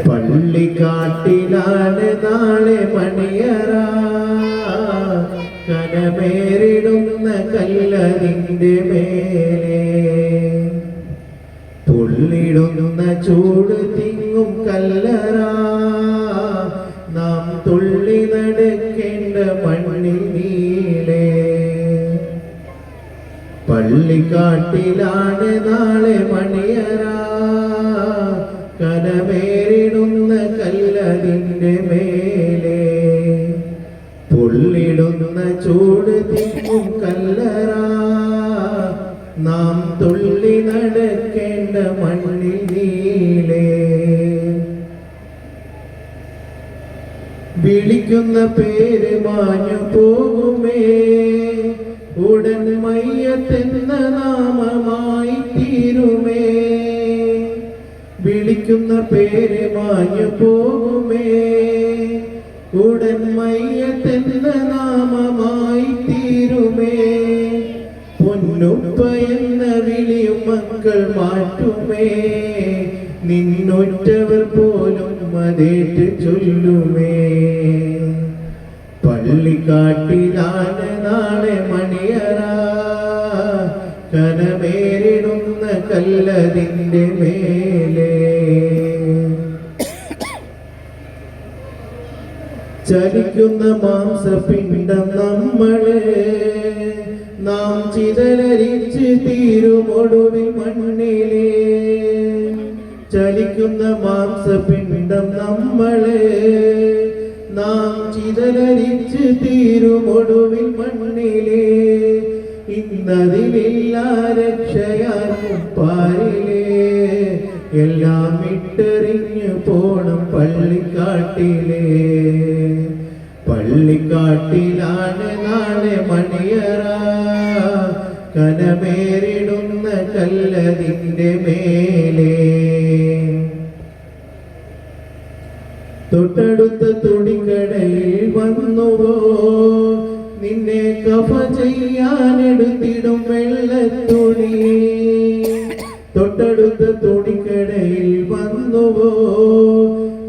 പള്ളിക്കാട്ടിലാണ് നാളെ മണിയറ, കനമേറിടുന്ന കല്ലതിൻ്റെ മേലെ, തുള്ളിടുന്ന ചൂട് തിങ്ങും കല്ലറ, നാം തുള്ളി നടക്കേണ്ട മണ്ണിൽ നീളെ. പള്ളിക്കാട്ടിലാണ് നാളെ മണിയറ, കനമേറിടുന്ന കല്ലതിൻ്റെ മേലെ, പൊള്ളിടുന്ന ചൂട് തിങ്ങും കല്ലറ, നാം തുള്ളി നടക്കേണ്ട മണ്ണിൽ നീളെ. വിളിക്കുന്ന പേര് മാഞ്ഞു പോകുമേ, ഉടൻ മയ്യത്തെന്ന നാമമായി തീരുമേ. വിളിക്കുന്ന പേര് മാഞ്ഞു പോകുമേ, ഉടൻ മയ്യത്തെന്ന നാമമായി തീരുമേ. പൊന്നുപ്പ എന്ന വിളിയും മക്കൾ മാറ്റുമേ, നിന്നൊറ്റവർ പോലും അതേറ്റ് ചൊല്ലുമേ. പള്ളിക്കാട്ടിലാണ് നാളെ മണിയറ, കനമേറിടുന്ന കല്ലതിൻ്റെ മേലെ. ചലിക്കുന്ന മാംസപിണ്ഡം നമ്മള്, നാം ചിതലരിച്ച് തീരുമൊടുവിൽ മണ്ണിലെ. ചലിക്കുന്ന മാംസപിണ്ഡം നമ്മള്, നാം ചിതലരിച്ച് തീരുമൊടുവിൽ മണ്ണിലെ. ഇന്നതിലില്ല രക്ഷയാർക്കും പാരിലെ, എല്ലാം ഇട്ടെറിഞ്ഞു പോണം പള്ളിക്കാട്ടിലെ. പള്ളിക്കാട്ടിലാണ് നാളെ മണിയറ, കനമേറിടുന്ന കല്ലതിൻ്റെ മേലെ. തൊട്ടടുത്ത തുണിക്കടയിൽ വന്നുവോ, നിന്നെ കഫ ചെയ്യാനെടുത്തിടും വെള്ളത്തുണി. തൊട്ടടുത്ത തുണിക്കടയിൽ വന്നുവോ,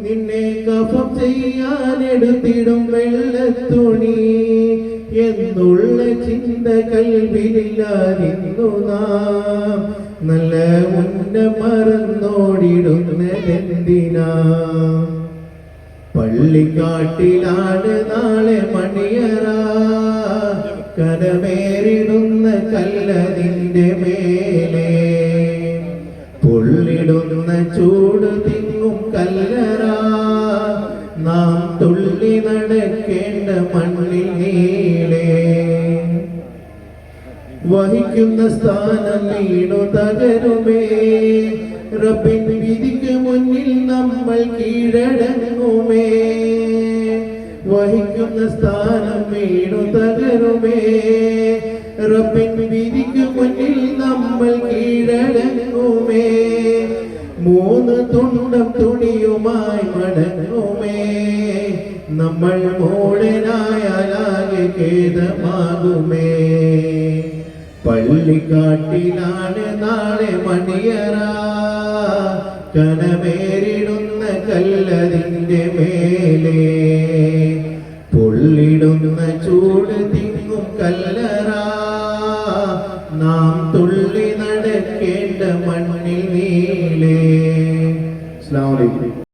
നിന്നെ കഫം ചെയ്യാനെടുത്തിടും വെള്ളത്തുണി. എന്നുള്ള ചിന്ത കൽവിലില്ലാതിന്നു നാം, നല്ല മുന്ന മറന്നോടിടുന്നതെന്തിനാ. പള്ളിക്കാട്ടിലാണ് നാളെ മണിയറ, കനമേറിടുന്ന കല്ലതിൻ്റെ മേലെ, പൊള്ളിടുന്ന ചൂട് തിങ്ങും കല്ലറ, നാം തുള്ളി നടക്കേണ്ട മണ്ണിൽ നീളെ. വഹിക്കുന്ന സ്ഥാനം വീണു തകരുമേ, റബ്ബിൻ വിധിക്ക് മുന്നിൽ നമ്മൾ കീഴടങ്ങുമേ. വഹിക്കുന്ന സ്ഥാനം വീണു തകരുമേ, റബ്ബിൻ വിധിക്ക് മുന്നിൽ നമ്മൾ കീഴടങ്ങുമേ. മൂന്ന് തുണ്ടം തുണിയുമായി മടങ്ങുമേ, നമ്മൾ മോഡനായാലാകെ ഖേദമാകുമേ. പള്ളിക്കാട്ടിലാണ് നാളെ മണിയറ, കനമേറിടുന്ന കല്ലതിൻ്റെ മേലെ, പൊള്ളിടുന്ന ചൂട് തിങ്ങും കല്ലറ, നാം തുള്ളി നടക്കേണ്ട മണ്ണിൽ നീളെ. അസ്സലാമു അലൈക്കും.